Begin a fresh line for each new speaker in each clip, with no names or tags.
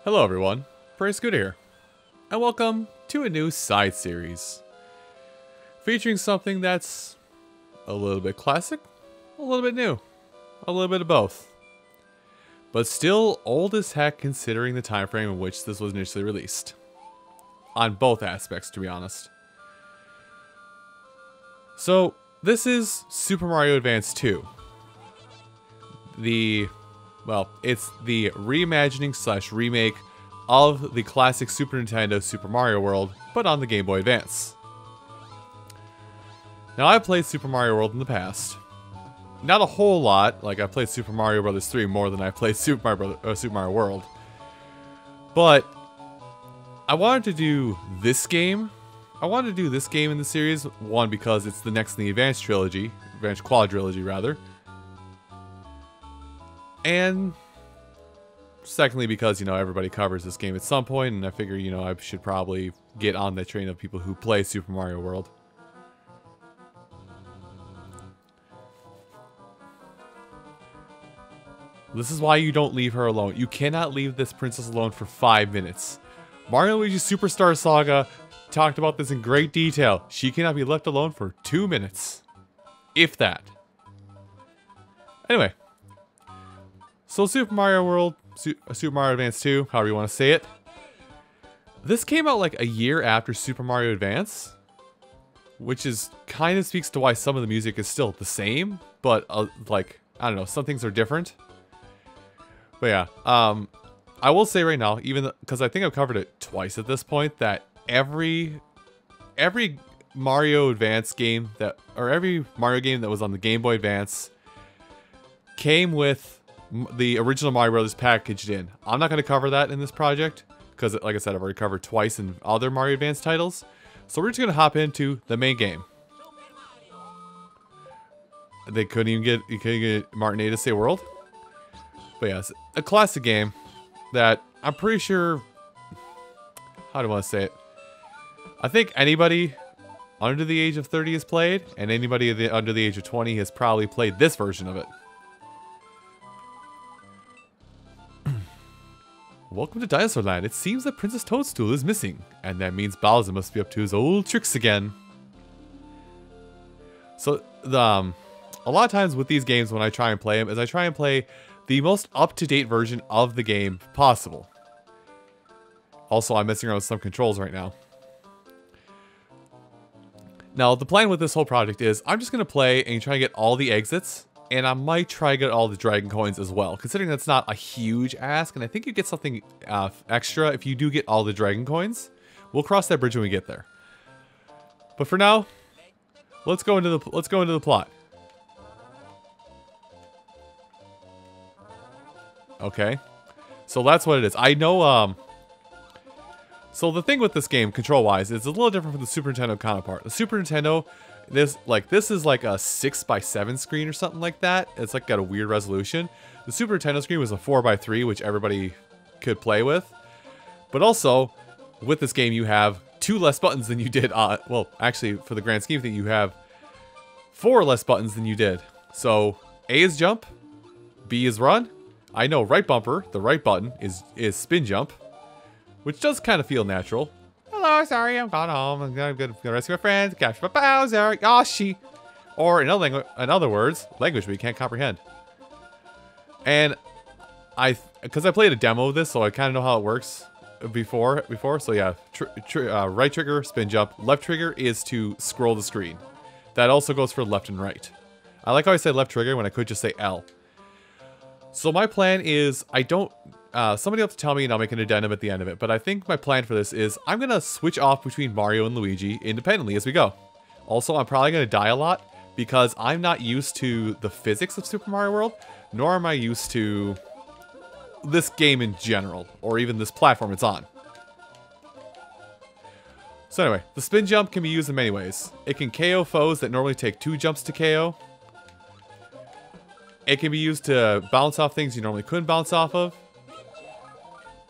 Hello everyone, Praise Good here, and welcome to a new side series featuring something that's a little bit classic, a little bit new, a little bit of both, but still old as heck considering the time frame in which this was initially released. On both aspects, to be honest. So, this is Super Mario Advance 2. It's the reimagining / remake of the classic Super Nintendo Super Mario World, but on the Game Boy Advance. Now, I've played Super Mario World in the past. Not a whole lot, like I played Super Mario Bros. 3 more than I played Super Mario World. But I wanted to do this game. I wanted to do this game in the series, one, because it's the next in the Advance Trilogy, Advance Quadrilogy rather. And secondly, because, everybody covers this game at some point, and I figure, I should probably get on that train of people who play Super Mario World. This is why you don't leave her alone. You cannot leave this princess alone for 5 minutes. Mario & Luigi Superstar Saga talked about this in great detail. She cannot be left alone for 2 minutes. If that. Anyway. So Super Mario World, Super Mario Advance 2, however you want to say it. This came out like a year after Super Mario Advance. Which is kind of speaks to why some of the music is still the same. But I don't know, some things are different. But yeah, I will say right now, even because I think I've covered it twice at this point, that every Mario Advance game every Mario game that was on the Game Boy Advance came with the original Mario Brothers packaged in. I'm not going to cover that in this project because, like I said, I've already covered twice in other Mario Advance titles. So we're just going to hop into the main game. They couldn't even get Martinet to say world. But yeah, it's a classic game that I'm pretty sure, how do I want to say it? I think anybody under the age of 30 has played, and anybody under the age of 20 has probably played this version of it. Welcome to DinoLand. It seems that Princess Toadstool is missing, and that means Bowser must be up to his old tricks again. So, a lot of times with these games when I try and play them, is I try and play the most up-to-date version of the game possible. Also, I'm messing around with some controls right now. Now, the plan with this whole project is I'm just going to play and try and get all the exits, and I might try to get all the Dragon Coins as well, considering that's not a huge ask, and I think you get something extra if you do get all the Dragon Coins. We'll cross that bridge when we get there. But for now, let's go into the plot. Okay, so that's what it is. I know, so the thing with this game, control-wise, is a little different from the Super Nintendo counterpart. The Super Nintendo, this is like a 6x7 screen or something like that. It's like got a weird resolution. The Super Nintendo screen was a 4x3, which everybody could play with. But also, with this game, you have 2 less buttons than you did, well, actually, for the grand scheme of things, you have 4 less buttons than you did. So, A is jump, B is run. I know right bumper, the right button, is spin jump, which does kind of feel natural. Hello, sorry, I'm gone home. I'm gonna rescue my friends, capture my Bowser, Yoshi. Or in other words, language we can't comprehend. And because I played a demo of this, so I kind of know how it works before. So yeah, right trigger, spin jump. Left trigger is to scroll the screen. That also goes for left and right. I like how I said left trigger when I could just say L. So my plan is, somebody will have to tell me and I'll make an addendum at the end of it, but I think my plan for this is I'm going to switch off between Mario and Luigi independently as we go. Also, I'm probably going to die a lot because I'm not used to the physics of Super Mario World, nor am I used to this game in general, or even this platform it's on. So anyway, the spin jump can be used in many ways. It can KO foes that normally take 2 jumps to KO. It can be used to bounce off things you normally couldn't bounce off of.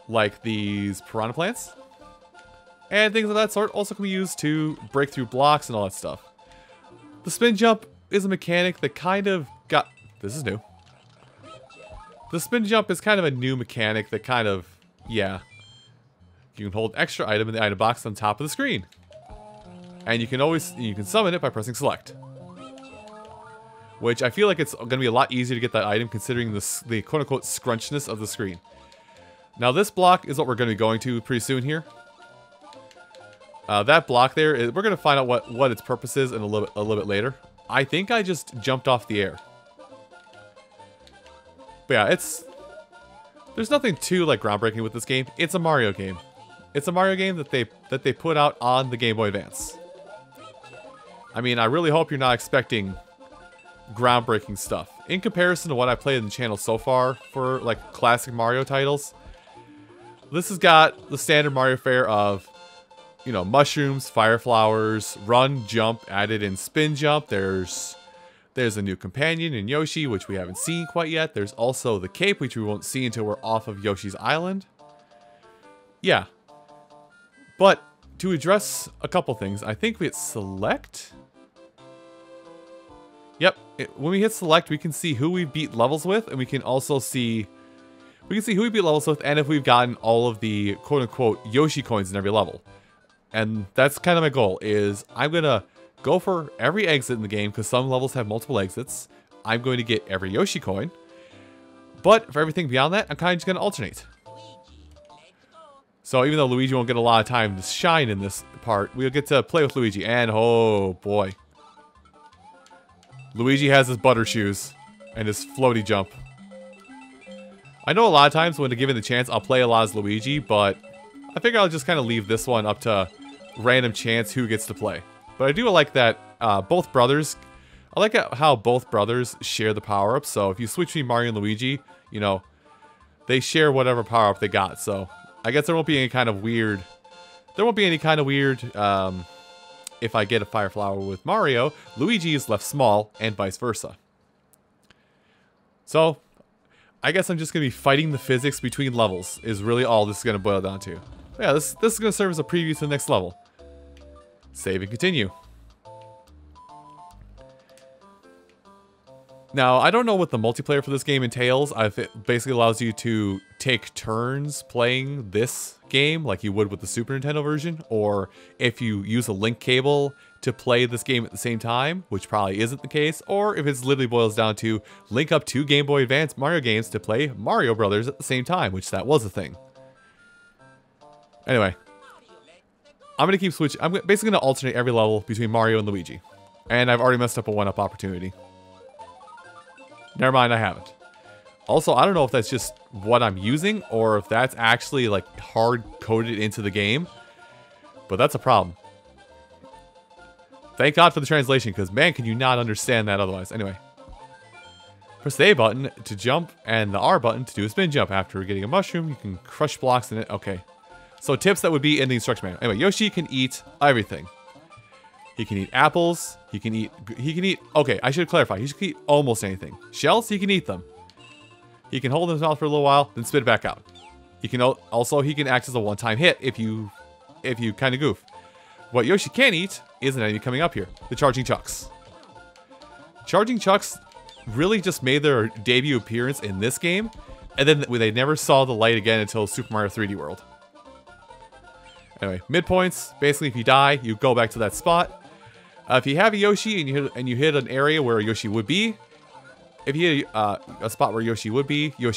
Like these piranha plants. And things of that sort also can be used to break through blocks and all that stuff. The spin jump is a mechanic that kind of this is new. The spin jump is kind of a new mechanic that kind of Yeah. You can hold extra item in the item box on top of the screen. And you can summon it by pressing select. Which I feel like it's going to be a lot easier to get that item considering the quote-unquote scrunchness of the screen. Now this block is what we're going to be going to pretty soon here. That block there, we're going to find out what its purpose is in a little bit later. I think I just jumped off the air. But yeah, there's nothing too like groundbreaking with this game. It's a Mario game. It's a Mario game that they put out on the Game Boy Advance. I mean, I really hope you're not expecting groundbreaking stuff. In comparison to what I played in the channel so far for like classic Mario titles, this has got the standard Mario fare of, you know, mushrooms, fire flowers, run, jump, added in spin jump. There's a new companion in Yoshi, which we haven't seen quite yet. There's also the cape, which we won't see until we're off of Yoshi's Island. Yeah. But to address a couple things, I think we hit select. Yep, when we hit select, we can see who we beat levels with, and we can also see who we beat levels with, and if we've gotten all of the quote-unquote Yoshi coins in every level. And that's kind of my goal, is I'm going to go for every exit in the game, because some levels have multiple exits. I'm going to get every Yoshi coin. But for everything beyond that, I'm kind of just going to alternate. So even though Luigi won't get a lot of time to shine in this part, we'll get to play with Luigi, and oh boy. Luigi has his butter shoes and his floaty jump. I know a lot of times when given the chance, I'll play a lot as Luigi, but I figure I'll just kind of leave this one up to random chance who gets to play. But I do like that both brothers, I like how both brothers share the power-ups. So if you switch between Mario and Luigi, you know, they share whatever power-up they got. So I guess there won't be any kind of weird, if I get a fire flower with Mario, Luigi is left small, and vice versa. So, I guess I'm just going to be fighting the physics between levels, is really all this is going to boil down to. So yeah, this is going to serve as a preview to the next level. Save and continue. Now, I don't know what the multiplayer for this game entails. It basically allows you to take turns playing this game like you would with the Super Nintendo version, or if you use a link cable to play this game at the same time, which probably isn't the case, or if it literally boils down to link up two Game Boy Advance Mario games to play Mario Brothers at the same time, which that was a thing. Anyway, I'm going to keep switching. I'm basically going to alternate every level between Mario and Luigi. And I've already messed up a one-up opportunity. Never mind, I haven't. Also, I don't know if that's just what I'm using or if that's actually like hard-coded into the game. But that's a problem. Thank God for the translation, because man, can you not understand that otherwise. Anyway. Press the A button to jump and the R button to do a spin jump. After getting a mushroom, you can crush blocks in it. Okay. So tips that would be in the instruction manual. Anyway, Yoshi can eat everything. He can eat apples. He can eat, okay, I should clarify. He can eat almost anything. Shells, he can eat them. He can hold his mouth for a little while, then spit it back out. He can act as a one-time hit if you kind of goof. What Yoshi can eat is an enemy coming up here, the Charging Chucks. Charging Chucks really just made their debut appearance in this game, and then they never saw the light again until Super Mario 3D World. Anyway, midpoints, basically if you die, you go back to that spot. If you have a Yoshi and you hit an area where Yoshi would be, if you hit a spot where Yoshi would be, I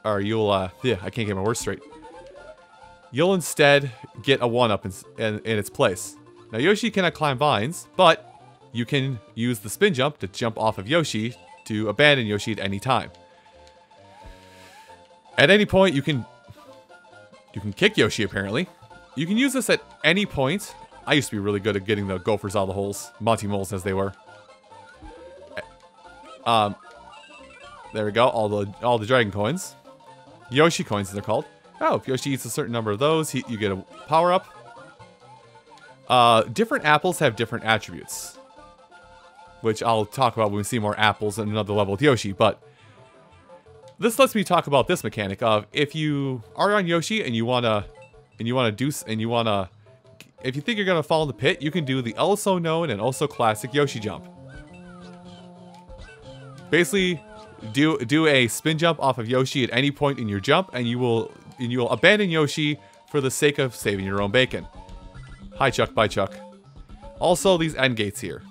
can't get my words straight. You'll instead get a 1-up in its place. Now Yoshi cannot climb vines, but you can use the spin jump to jump off of Yoshi to abandon Yoshi at any time. At any point, you can kick Yoshi apparently. You can use this at any point. I used to be really good at getting the gophers out of the holes. Monty Moles as they were. There we go. All the dragon coins. Yoshi coins as they're called. Oh, if Yoshi eats a certain number of those, you get a power-up. Different apples have different attributes. Which I'll talk about when we see more apples in another level with Yoshi, but this lets me talk about this mechanic of if you are on Yoshi and you wanna if you think you're gonna fall in the pit, you can do the also known and also classic Yoshi jump. Basically, do a spin jump off of Yoshi at any point in your jump, and you will you'll abandon Yoshi for the sake of saving your own bacon. Hi Chuck, bye Chuck. Also, these end gates here.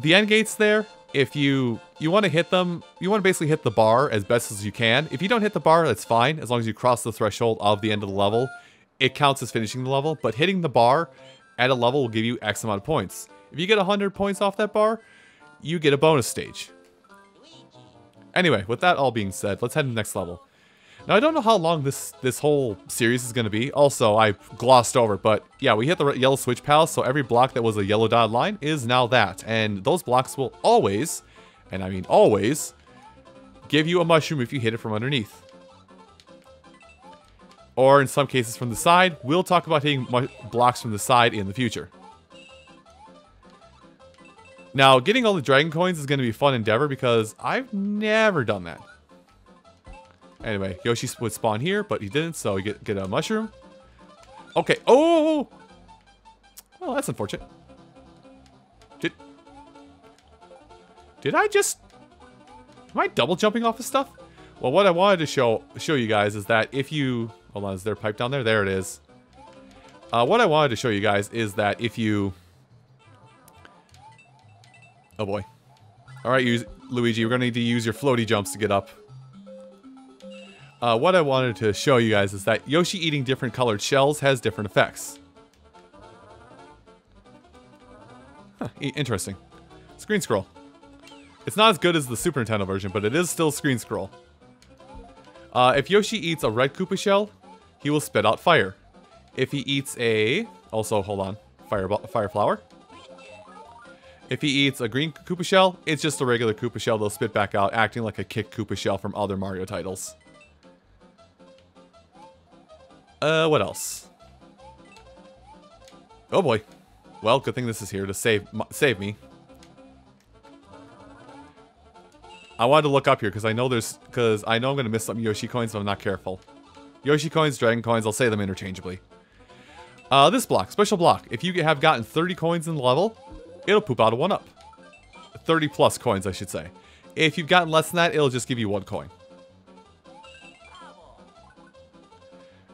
The end gates there, if you want to hit them, you want to basically hit the bar as best as you can. If you don't hit the bar, that's fine, as long as you cross the threshold of the end of the level. It counts as finishing the level, but hitting the bar at a level will give you X amount of points. If you get 100 points off that bar, you get a bonus stage. Anyway, with that all being said, let's head to the next level. Now, I don't know how long this whole series is going to be. Also, I glossed over, but yeah, we hit the yellow switch palace, so every block that was a yellow dotted line is now that. And those blocks will always, and I mean always, give you a mushroom if you hit it from underneath. Or in some cases from the side. We'll talk about hitting blocks from the side in the future. Now, getting all the dragon coins is going to be a fun endeavor because I've never done that. Anyway, Yoshi would spawn here, but he didn't, so you get a mushroom. Okay. Oh! Well, that's unfortunate. Did I just... Am I double jumping off of stuff? Well, what I wanted to show you guys is that if you... Hold on, is there a pipe down there? There it is. What I wanted to show you guys is that if you... Oh boy. Alright, Luigi, we're going to need to use your floaty jumps to get up. What I wanted to show you guys is that Yoshi eating different colored shells has different effects. Huh, interesting. Screen scroll. It's not as good as the Super Nintendo version, but it is still screen scroll. If Yoshi eats a red Koopa shell, he will spit out fire. If he eats a... Also, hold on. Fire flower. If he eats a green Koopa shell, it's just a regular Koopa shell they'll spit back out, acting like a kick Koopa shell from other Mario titles. What else? Oh boy. Well, good thing this is here to save me. I wanted to look up here because I know I'm going to miss some Yoshi coins if I'm not careful. Yoshi coins, Dragon coins, I'll say them interchangeably. This block, special block. If you have gotten 30 coins in the level, it'll poop out a 1-up. 30 plus coins, I should say. If you've gotten less than that, it'll just give you 1 coin.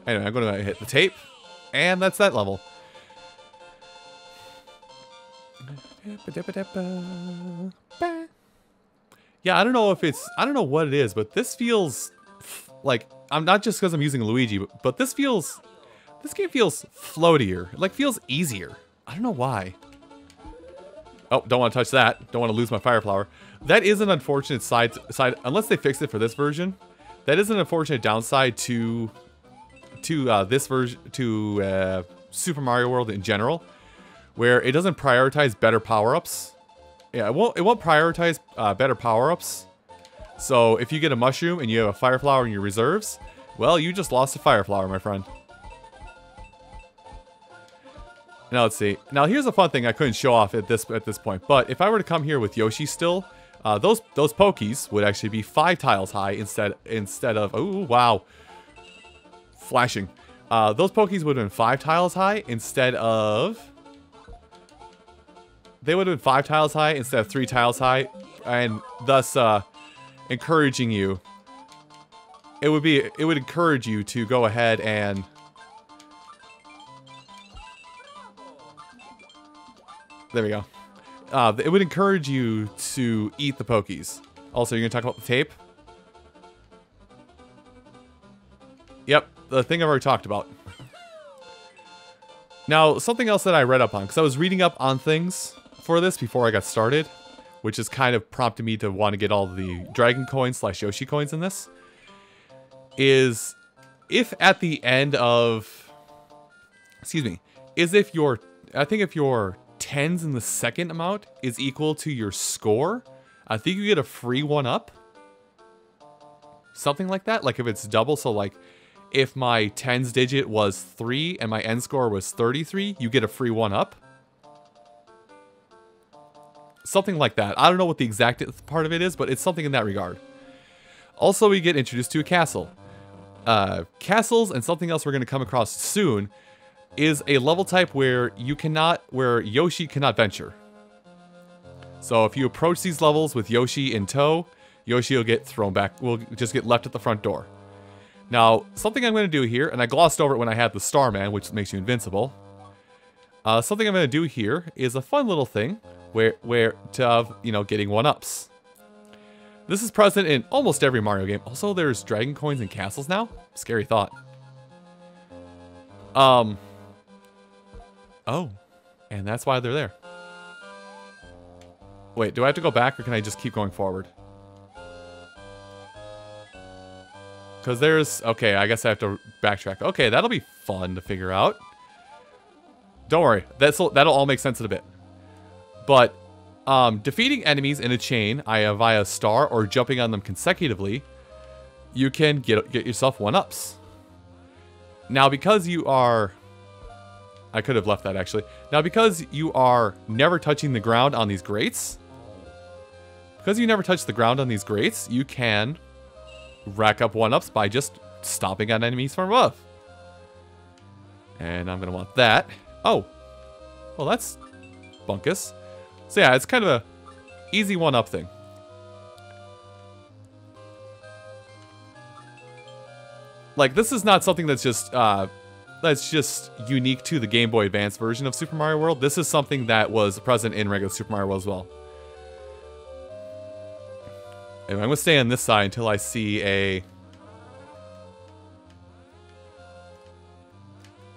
Anyway, I'm going to hit the tape, and that's that level. Yeah, I don't know what it is, but this feels like, I'm not just because I'm using Luigi, but this game feels floatier. It like feels easier. I don't know why. Oh, don't want to touch that. Don't want to lose my fire flower. That is an unfortunate side, unless they fix it for this version. That is an unfortunate downside to this version, to Super Mario World in general, where it doesn't prioritize better power-ups. Yeah, it won't prioritize better power-ups. So if you get a mushroom and you have a fire flower in your reserves, well, you just lost a fire flower, my friend. Now let's see. Now here's a fun thing I couldn't show off at this point, but if I were to come here with Yoshi still, those pokies would actually be 5 tiles high instead of, oh wow, flashing. Those pokies would have been 5 tiles high instead of... They would have been 5 tiles high instead of 3 tiles high, and thus encouraging you. It would encourage you to go ahead and... There we go. It would encourage you to eat the pokies. Also, you're going to talk about the tape? Yep, the thing I've already talked about. Now, something else that I read up on, because I was reading up on things for this before I got started, which has kind of prompted me to want to get all the Dragon coins / Yoshi coins in this, is if at the end of... Excuse me. If your 10s in the second amount is equal to your score, I think you get a free 1-up. Something like that. Like if it's double, so like if my 10s digit was 3 and my end score was 33, you get a free 1-up. Something like that. I don't know what the exact part of it is, but it's something in that regard. Also, we get introduced to a castle. Castles and something else we're going to come across soon is a level type where Yoshi cannot venture. So if you approach these levels with Yoshi in tow, Yoshi will get thrown back, will just get left at the front door. Now, something I'm going to do here, and I glossed over it when I had the Starman, which makes you invincible. Something I'm going to do here is a fun little thing where getting 1-ups. This is present in almost every Mario game. Also, there's dragon coins and castles now. Scary thought. Oh, and that's why they're there. Wait, do I have to go back or can I just keep going forward? Because there's... Okay, I guess I have to backtrack. Okay, that'll be fun to figure out. Don't worry. That'll all make sense in a bit. But, defeating enemies in a chain, either via star or jumping on them consecutively, you can get yourself 1-ups. Now, because you are... I could have left that, actually. Now, because you are never touching the ground on these grates... Because you never touch the ground on these grates, you can rack up 1-ups by just stomping on enemies from above. And I'm going to want that. Oh. Well, that's bunkus. So yeah, it's kind of a easy 1-up thing. Like, this is not something that's just unique to the Game Boy Advance version of Super Mario World. This is something that was present in regular Super Mario World as well. Anyway, I'm going to stay on this side until I see a...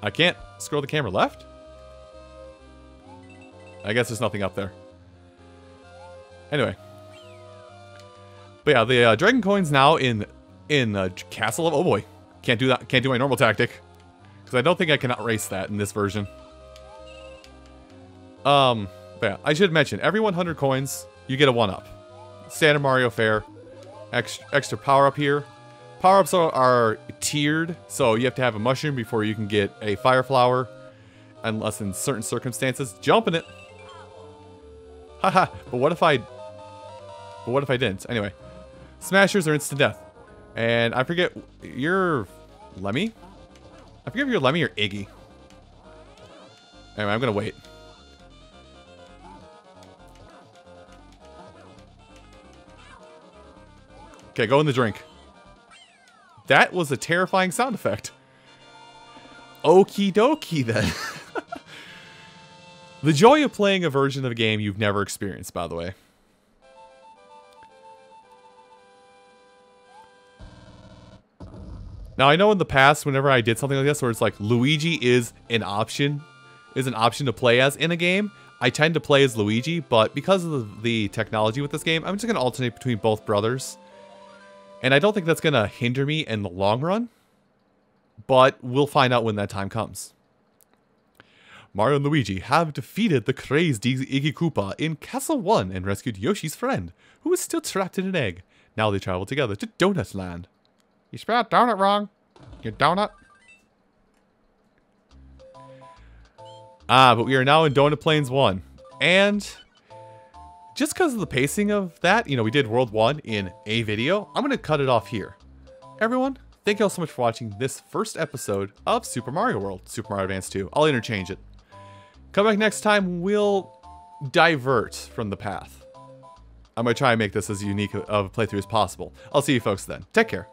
I can't scroll the camera left? I guess there's nothing up there. Anyway. But yeah, the dragon coins now in Castle of... Oh boy. Can't do that. Can't do my normal tactic. Because I don't think I can outrace that in this version. But yeah, I should mention, every 100 coins, you get a 1-up. Standard Mario fare. Extra power-up here. Power-ups are tiered, so you have to have a mushroom before you can get a fire flower. Unless in certain circumstances. Jump in it. Haha, but what if I didn't? Anyway. Smashers are instant death. And I forget, you're Lemmy? I forget if you're Lemmy or Iggy. Anyway, I'm gonna wait. Okay, go in the drink. That was a terrifying sound effect. Okie dokie then. The joy of playing a version of a game you've never experienced, by the way. Now, I know in the past, whenever I did something like this, where it's like Luigi is an option to play as in a game, I tend to play as Luigi, but because of the technology with this game, I'm just going to alternate between both brothers. And I don't think that's going to hinder me in the long run, but we'll find out when that time comes. Mario and Luigi have defeated the crazed Iggy Koopa in Castle 1 and rescued Yoshi's friend, who is still trapped in an egg. Now they travel together to DonutLand. You spelled donut wrong. You donut. But we are now in Donut Plains 1. And just because of the pacing of that, we did World 1 in a video, I'm going to cut it off here. Everyone, thank you all so much for watching this first episode of Super Mario World, Super Mario Advance 2. I'll interchange it. Come back next time, we'll divert from the path. I'm going to try and make this as unique of a playthrough as possible. I'll see you folks then. Take care.